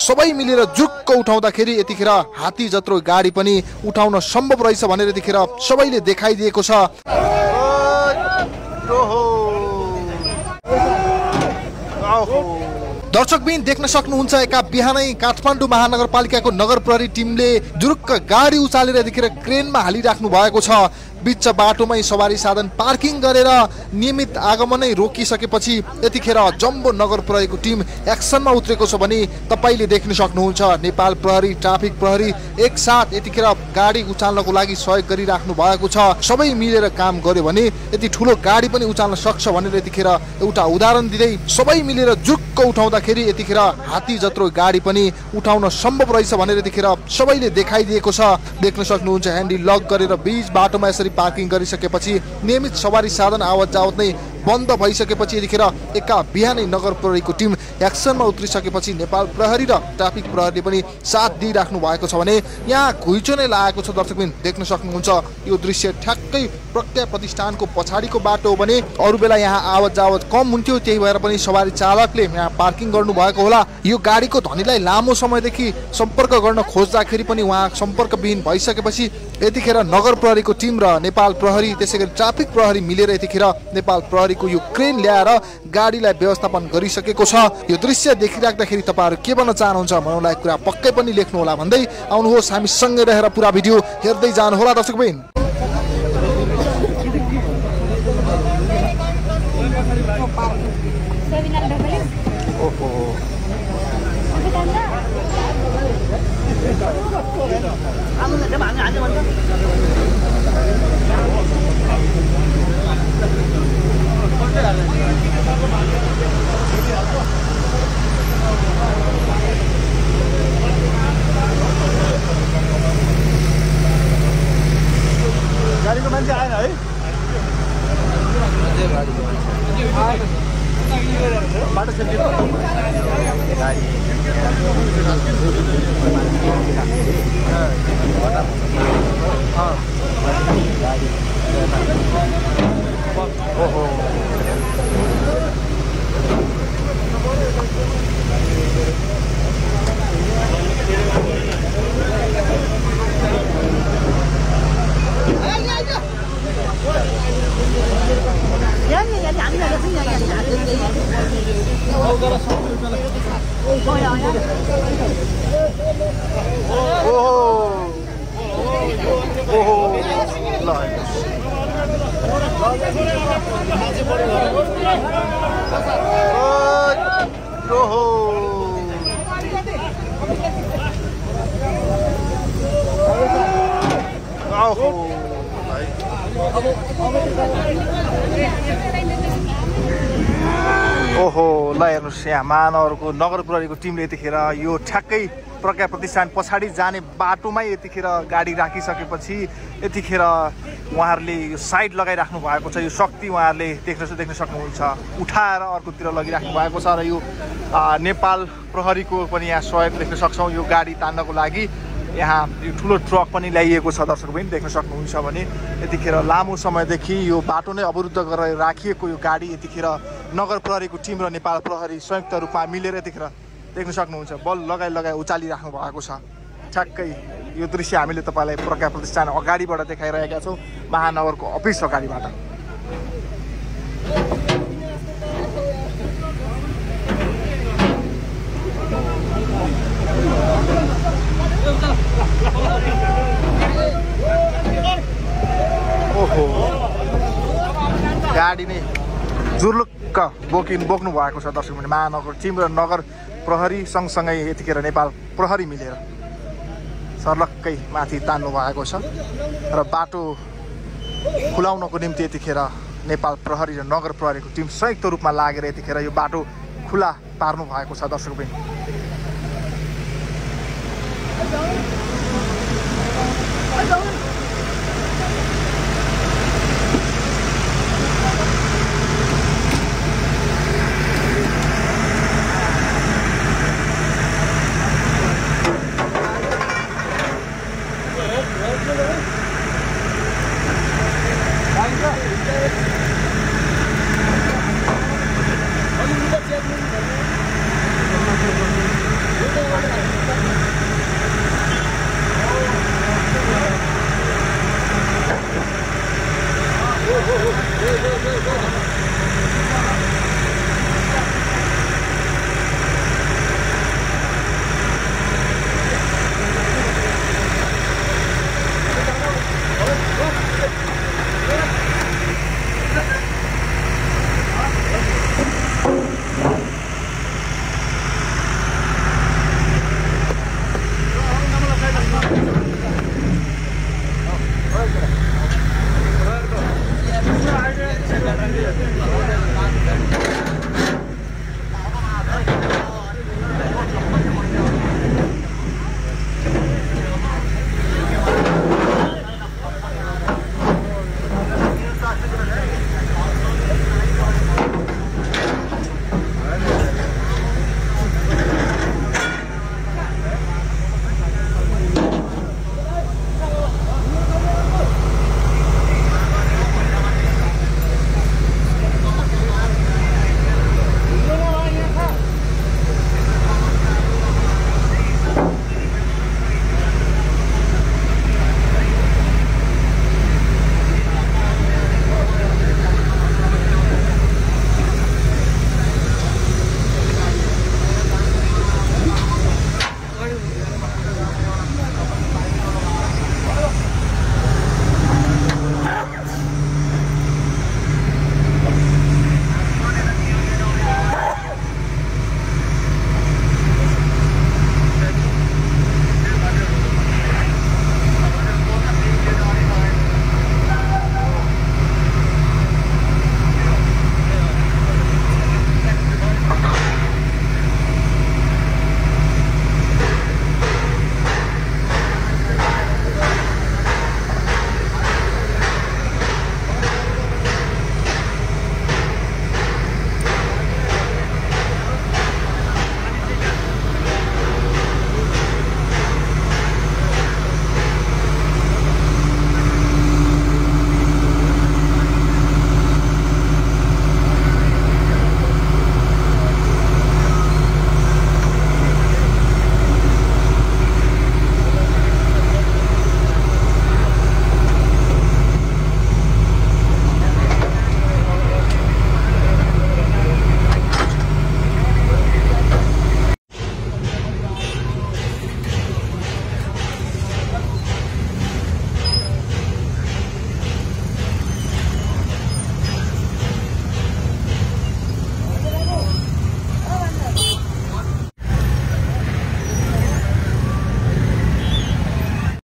सबै मिलेर जुक्क उठाउँदाखेरि यतिखेर हात्ती जत्रो गाडी पनि उठाउन सम्भव रहेछ भनेर यतिखेर सबैले देखाइदिएको छ। दर्शकबिन देख्न सक्नुहुन्छ एका बिहानै काठमाडौँ महानगरपालिकाको नगर प्रहरी टिमले जुरुक्क गाडी उचालेर यतिखेर क्रेनमा हालिराख्नु भएको छ। बीच बाटोमै सवारी साधन पार्किङ गरेर नियमित आगमनै रोकिसकेपछि यतिखेर जम्बो नगर प्रहरीको टिम एक्सनमा उत्रेको छ भने तपाईले देख्न सक्नुहुन्छ। नेपाल प्रहरी ट्राफिक प्रहरी एकसाथ यतिखेर गाडी उचाल्नको लागि सहयोग गरिराख्नु भएको छ। सबै मिलेर काम गर्यो भने यति ठुलो गाडी पनि उचाल्न सक्छ भनेर यतिखेर एउटा उदाहरण दिँदै सबै मिलेर जुक्क उठाउँदाखेरि यतिखेर हात्ती जत्रो गाडी पनि उठाउन सम्भव रहेछ भनेर यतिखेर सबैले देखाइदिएको छ। देख्न सक्नुहुन्छ ह्यान्डल लक गरेर बीच बाटोमा यसरी पार्किङ गरिसकेपछि नियमित सवारी साधन आवत जावत नै बन्द भइसकेपछि यतिखेर एका बिहानै नगर प्रहरीको टिम एक्सनमा उत्रिसकेपछि नेपाल प्रहरी र ट्राफिक प्रहरीले पनि साथ दिइराख्नु भएको छ भने यहाँ घुइँचो नै लागेको छ। दर्शकबिन देख्न सक्नुहुन्छ यो दृश्य ठ्याक्कै प्रज्ञा प्रतिष्ठानको पछाडिको बाटो हो भने अरू बेला यहाँ आवत जावत कम हुन्थ्यो, त्यही भएर पनि सवारी चालकले यहाँ पार्किङ गर्नुभएको होला। यो गाडीको धनीलाई लामो समयदेखि सम्पर्क गर्न खोज्दाखेरि पनि उहाँ सम्पर्कविहीन भइसकेपछि यतिखेर नगर प्रहरीको टिम र नेपाल प्रहरी त्यसैगरी ट्राफिक प्रहरी मिलेर यतिखेर नेपाल प्रहरीको यो क्रेन ल्याएर गाडीलाई व्यवस्थापन गरिसकेको छ। यो दृश्य देखिराख्दाखेरि तपाईहरु के भन्न चाहनुहुन्छ मलाई कुरा पक्कै पनि लेख्नु होला भन्दै आउनुहोस् हामी सँगै रहेर पुरा भिडियो हेर्दै जानु होला दर्शकबिन। गाडीको मान्छे आएन है? बाटो सेफ्टी ओहो ल हेर्नुहोस् यहाँ महानगरको नगर प्रहरीको टिमले यतिखेर यो ठ्याक्कै प्रज्ञा प्रतिष्ठान पछाडि जाने बाटोमै यतिखेर गाडी राखिसकेपछि यतिखेर उहाँहरूले यो साइड लगाइराख्नु भएको छ। यो शक्ति उहाँहरूले देख्न सक्नुहुन्छ उठाएर अर्कोतिर लगिराख्नु भएको छ र यो नेपाल प्रहरीको पनि यहाँ सहयोग देख्न सक्छौँ। यो गाडी तान्नको लागि यहाँ यो ठुलो ट्रक पनि ल्याइएको छ। दर्शक पनि देख्न सक्नुहुन्छ भने यतिखेर लामो समयदेखि यो बाटो नै अवरुद्ध गरेर राखिएको यो गाडी यतिखेर नगर प्रहरीको टिम र नेपाल प्रहरी संयुक्त रूपमा मिलेर यतिखेर देख्न सक्नुहुन्छ बल लगाई उचालिराख्नु भएको छ। ठ्याक्कै यो दृश्य हामीले तपाईलाई प्रज्ञा प्रतिष्ठान अगाडिबाट देखाइरहेका छौँ, महानगरको अफिस अगाडिबाट। ओहो गाडी नै जुर्लुक्क बोक्नु भएको छ। दर्शक महानगर टिम र नगर प्रहरी सँगसँगै यतिखेर नेपाल प्रहरी मिलेर सर्लक्कै माथि तान्नु भएको छ र बाटो खुलाउनको निम्ति यतिखेर नेपाल प्रहरी र नगर प्रहरीको टिम संयुक्त रूपमा लागेर यतिखेर यो बाटो खुला पार्नु भएको छ। दर्शक